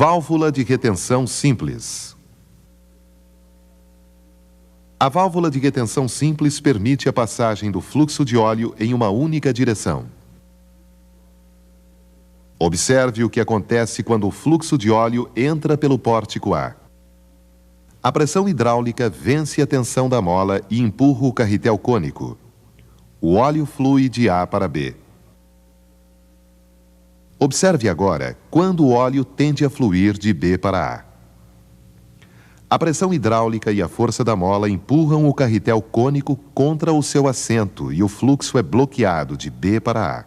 Válvula de retenção simples. A válvula de retenção simples permite a passagem do fluxo de óleo em uma única direção. Observe o que acontece quando o fluxo de óleo entra pelo pórtico A. A pressão hidráulica vence a tensão da mola e empurra o carretel cônico. O óleo flui de A para B. Observe agora quando o óleo tende a fluir de B para A. A pressão hidráulica e a força da mola empurram o carretel cônico contra o seu assento e o fluxo é bloqueado de B para A.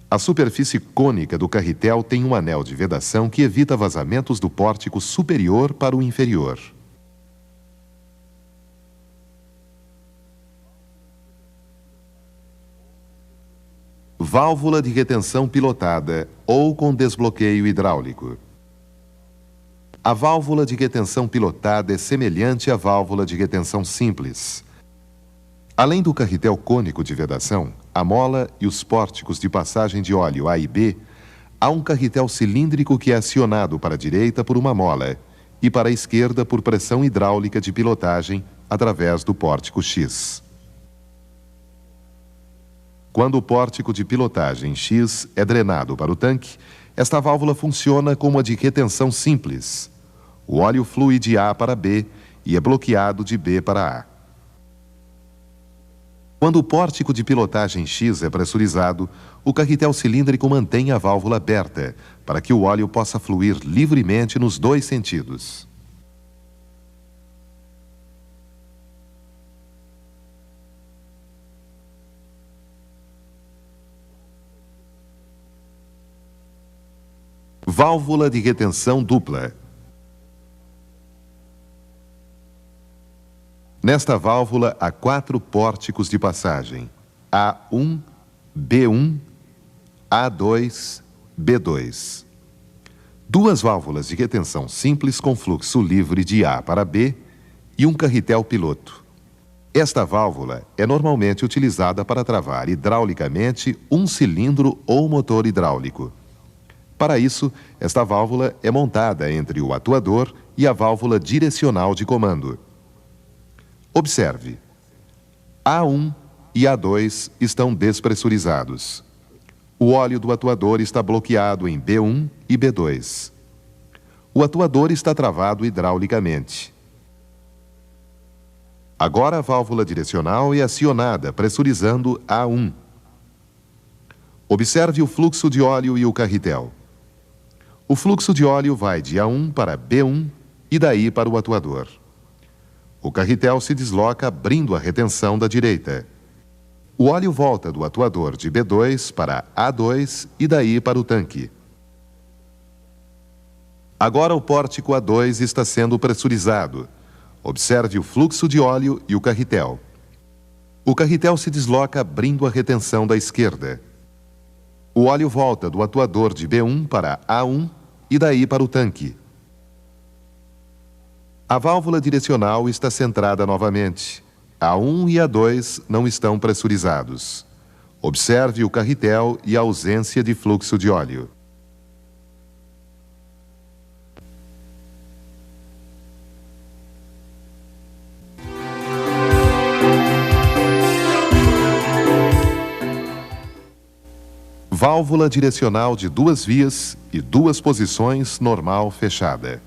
A superfície cônica do carretel tem um anel de vedação que evita vazamentos do pórtico superior para o inferior. Válvula de retenção pilotada ou com desbloqueio hidráulico. A válvula de retenção pilotada é semelhante à válvula de retenção simples. Além do carretel cônico de vedação, a mola e os pórticos de passagem de óleo A e B, há um carretel cilíndrico que é acionado para a direita por uma mola e para a esquerda por pressão hidráulica de pilotagem através do pórtico X. Quando o pórtico de pilotagem X é drenado para o tanque, esta válvula funciona como a de retenção simples. O óleo flui de A para B e é bloqueado de B para A. Quando o pórtico de pilotagem X é pressurizado, o carretel cilíndrico mantém a válvula aberta para que o óleo possa fluir livremente nos dois sentidos. Válvula de retenção dupla. Nesta válvula há 4 pórticos de passagem: A1, B1, A2, B2. 2 válvulas de retenção simples com fluxo livre de A para B e um carretel piloto. Esta válvula é normalmente utilizada para travar hidraulicamente um cilindro ou motor hidráulico. Para isso, esta válvula é montada entre o atuador e a válvula direcional de comando. Observe. A1 e A2 estão despressurizados. O óleo do atuador está bloqueado em B1 e B2. O atuador está travado hidraulicamente. Agora a válvula direcional é acionada, pressurizando A1. Observe o fluxo de óleo e o carretel. O fluxo de óleo vai de A1 para B1 e daí para o atuador. O carretel se desloca abrindo a retenção da direita. O óleo volta do atuador de B2 para A2 e daí para o tanque. Agora o pórtico A2 está sendo pressurizado. Observe o fluxo de óleo e o carretel. O carretel se desloca abrindo a retenção da esquerda. O óleo volta do atuador de B1 para A1 e daí para o tanque. A válvula direcional está centrada novamente. A1 e A2 não estão pressurizados. Observe o carretel e a ausência de fluxo de óleo. Válvula direcional de 2 vias e 2 posições normal fechada.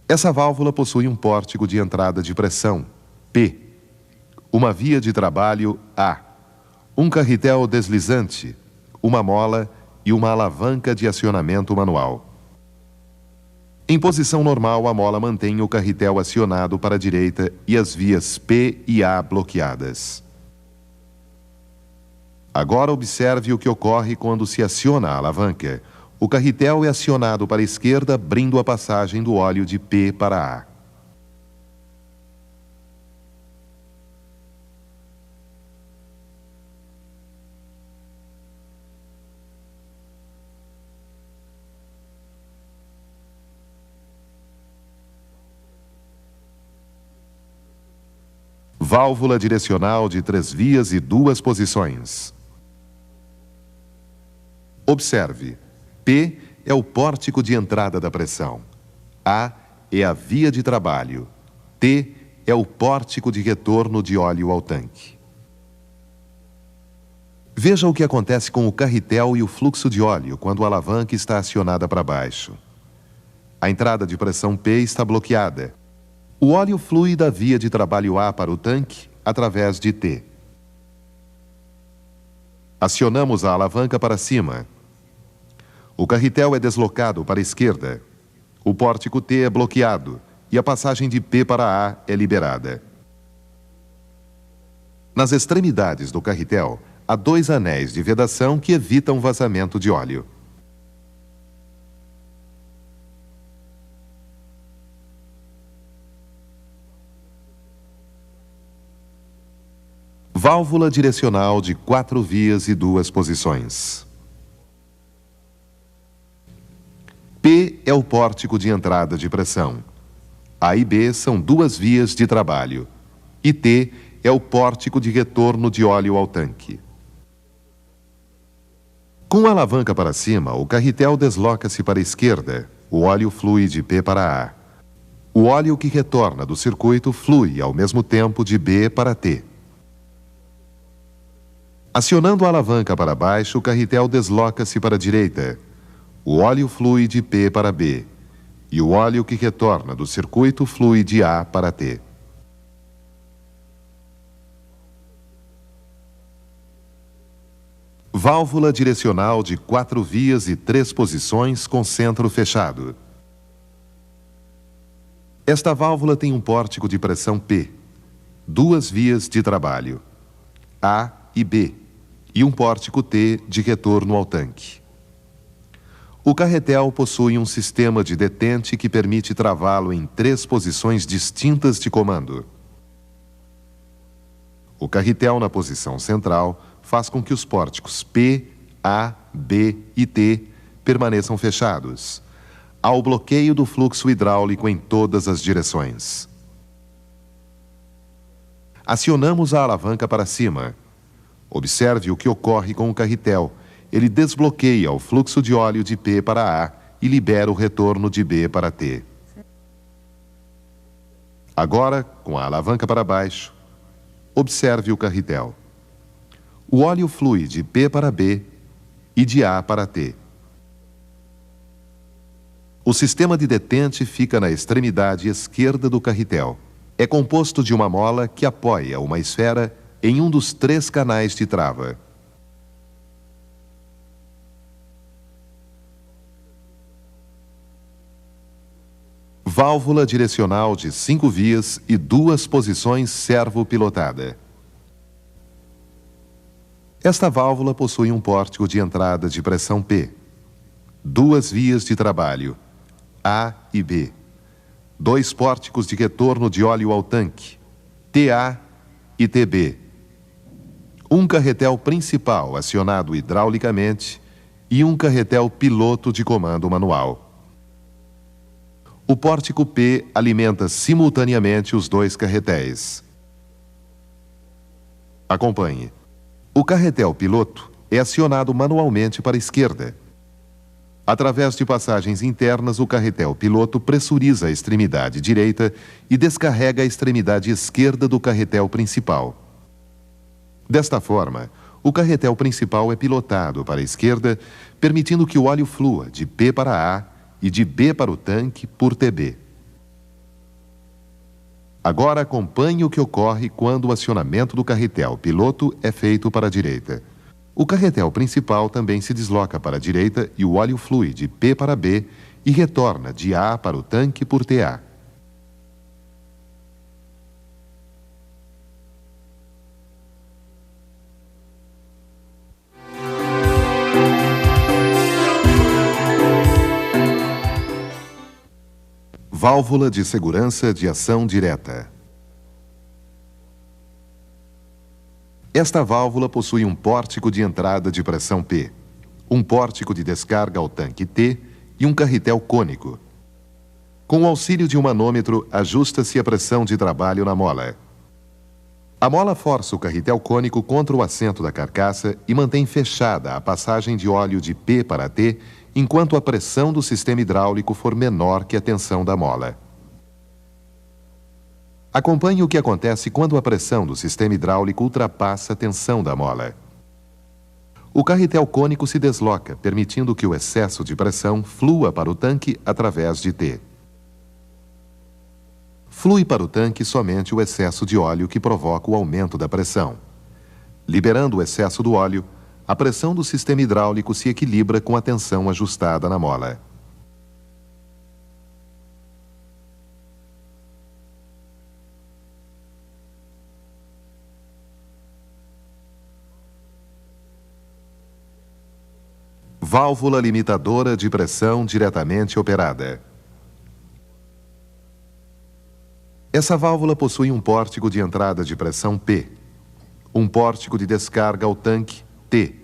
Essa válvula possui um pórtico de entrada de pressão, P, uma via de trabalho, A, um carretel deslizante, uma mola e uma alavanca de acionamento manual. Em posição normal, a mola mantém o carretel acionado para a direita e as vias P e A bloqueadas. Agora observe o que ocorre quando se aciona a alavanca. O carretel é acionado para a esquerda, abrindo a passagem do óleo de P para A. Válvula direcional de 3 vias e 2 posições. Observe, P é o pórtico de entrada da pressão, A é a via de trabalho, T é o pórtico de retorno de óleo ao tanque. Veja o que acontece com o carretel e o fluxo de óleo quando a alavanca está acionada para baixo. A entrada de pressão P está bloqueada. O óleo flui da via de trabalho A para o tanque através de T. Acionamos a alavanca para cima. O carretel é deslocado para a esquerda. O pórtico T é bloqueado e a passagem de P para A é liberada. Nas extremidades do carretel, há 2 anéis de vedação que evitam vazamento de óleo. Válvula direcional de 4 vias e 2 posições. P é o pórtico de entrada de pressão. A e B são 2 vias de trabalho. E T é o pórtico de retorno de óleo ao tanque. Com a alavanca para cima, o carretel desloca-se para a esquerda. O óleo flui de P para A. O óleo que retorna do circuito flui ao mesmo tempo de B para T. Acionando a alavanca para baixo, o carretel desloca-se para a direita. O óleo flui de P para B. E o óleo que retorna do circuito flui de A para T. Válvula direcional de 4 vias e 3 posições com centro fechado. Esta válvula tem um pórtico de pressão P, 2 vias de trabalho, A e B, e um pórtico T de retorno ao tanque. O carretel possui um sistema de detente que permite travá-lo em 3 posições distintas de comando. O carretel na posição central faz com que os pórticos P, A, B e T permaneçam fechados. Há o bloqueio do fluxo hidráulico em todas as direções. Acionamos a alavanca para cima. Observe o que ocorre com o carretel. Ele desbloqueia o fluxo de óleo de P para A e libera o retorno de B para T. Agora, com a alavanca para baixo, observe o carretel. O óleo flui de P para B e de A para T. O sistema de detente fica na extremidade esquerda do carretel. É composto de uma mola que apoia uma esfera em um dos 3 canais de trava. Válvula direcional de 5 vias e 2 posições servo-pilotada. Esta válvula possui um pórtico de entrada de pressão P, 2 vias de trabalho, A e B, 2 pórticos de retorno de óleo ao tanque, TA e TB, um carretel principal acionado hidraulicamente e um carretel piloto de comando manual. O pórtico P alimenta simultaneamente os 2 carretéis. Acompanhe. O carretel piloto é acionado manualmente para a esquerda. Através de passagens internas, o carretel piloto pressuriza a extremidade direita e descarrega a extremidade esquerda do carretel principal. Desta forma, o carretel principal é pilotado para a esquerda, permitindo que o óleo flua de P para A e de B para o tanque por TB. Agora acompanhe o que ocorre quando o acionamento do carretel piloto é feito para a direita. O carretel principal também se desloca para a direita e o óleo flui de P para B e retorna de A para o tanque por TA. Válvula de segurança de ação direta. Esta válvula possui um pórtico de entrada de pressão P, um pórtico de descarga ao tanque T e um carretel cônico. Com o auxílio de um manômetro, ajusta-se a pressão de trabalho na mola. A mola força o carretel cônico contra o assento da carcaça e mantém fechada a passagem de óleo de P para T, enquanto a pressão do sistema hidráulico for menor que a tensão da mola. Acompanhe o que acontece quando a pressão do sistema hidráulico ultrapassa a tensão da mola. O carretel cônico se desloca, permitindo que o excesso de pressão flua para o tanque através de T. Flui para o tanque somente o excesso de óleo que provoca o aumento da pressão. Liberando o excesso do óleo, a pressão do sistema hidráulico se equilibra com a tensão ajustada na mola. Válvula limitadora de pressão diretamente operada. Essa válvula possui um pórtico de entrada de pressão P, um pórtico de descarga ao tanque T,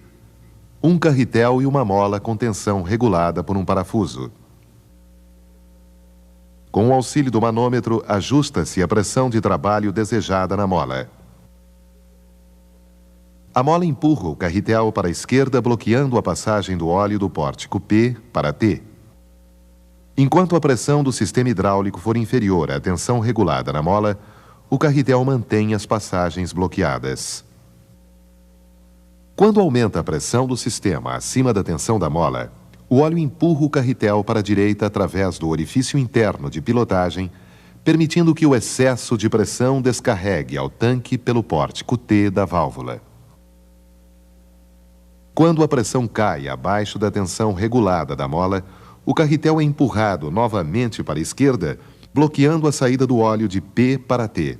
um carretel e uma mola com tensão regulada por um parafuso. Com o auxílio do manômetro, ajusta-se a pressão de trabalho desejada na mola. A mola empurra o carretel para a esquerda, bloqueando a passagem do óleo do pórtico P para T. Enquanto a pressão do sistema hidráulico for inferior à tensão regulada na mola, o carretel mantém as passagens bloqueadas. Quando aumenta a pressão do sistema acima da tensão da mola, o óleo empurra o carretel para a direita através do orifício interno de pilotagem, permitindo que o excesso de pressão descarregue ao tanque pelo pórtico T da válvula. Quando a pressão cai abaixo da tensão regulada da mola, o carretel é empurrado novamente para a esquerda, bloqueando a saída do óleo de P para T.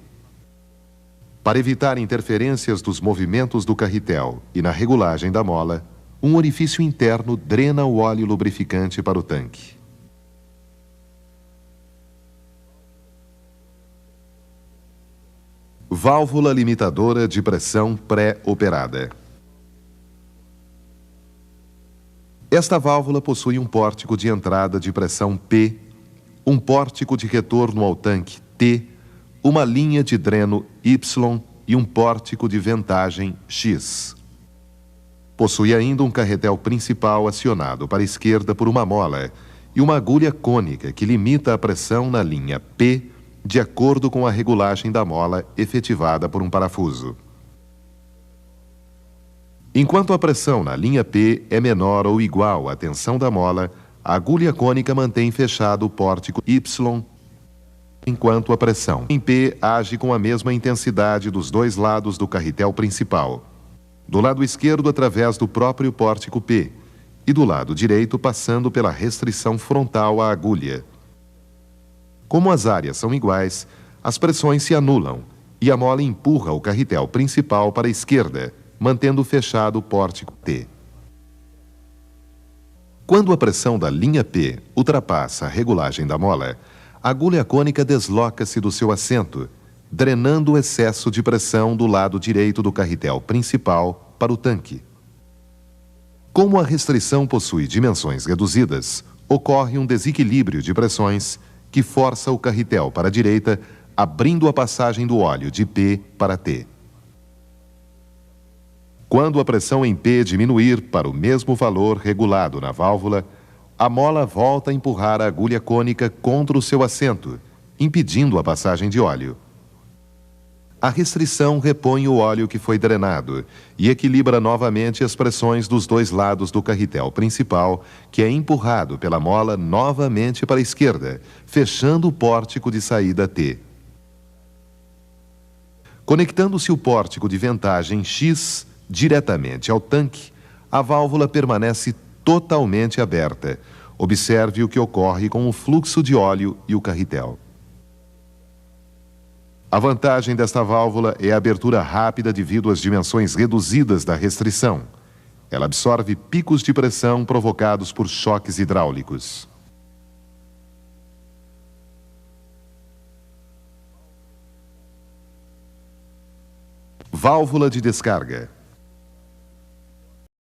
Para evitar interferências dos movimentos do carretel e na regulagem da mola, um orifício interno drena o óleo lubrificante para o tanque. Válvula limitadora de pressão pré-operada. Esta válvula possui um pórtico de entrada de pressão P, um pórtico de retorno ao tanque T, uma linha de dreno Y e um pórtico de ventagem X. Possui ainda um carretel principal acionado para a esquerda por uma mola e uma agulha cônica que limita a pressão na linha P de acordo com a regulagem da mola efetivada por um parafuso. Enquanto a pressão na linha P é menor ou igual à tensão da mola, a agulha cônica mantém fechado o pórtico Y, enquanto a pressão em P age com a mesma intensidade dos dois lados do carretel principal. Do lado esquerdo através do próprio pórtico P e do lado direito passando pela restrição frontal à agulha. Como as áreas são iguais, as pressões se anulam e a mola empurra o carretel principal para a esquerda, mantendo fechado o pórtico T. Quando a pressão da linha P ultrapassa a regulagem da mola, a agulha cônica desloca-se do seu assento, drenando o excesso de pressão do lado direito do carretel principal para o tanque. Como a restrição possui dimensões reduzidas, ocorre um desequilíbrio de pressões que força o carretel para a direita, abrindo a passagem do óleo de P para T. Quando a pressão em P diminuir para o mesmo valor regulado na válvula, a mola volta a empurrar a agulha cônica contra o seu assento, impedindo a passagem de óleo. A restrição repõe o óleo que foi drenado e equilibra novamente as pressões dos dois lados do carretel principal, que é empurrado pela mola novamente para a esquerda, fechando o pórtico de saída T. Conectando-se o pórtico de ventagem X diretamente ao tanque, a válvula permanece totalmente aberta. Observe o que ocorre com o fluxo de óleo e o carretel. A vantagem desta válvula é a abertura rápida devido às dimensões reduzidas da restrição. Ela absorve picos de pressão provocados por choques hidráulicos. Válvula de descarga.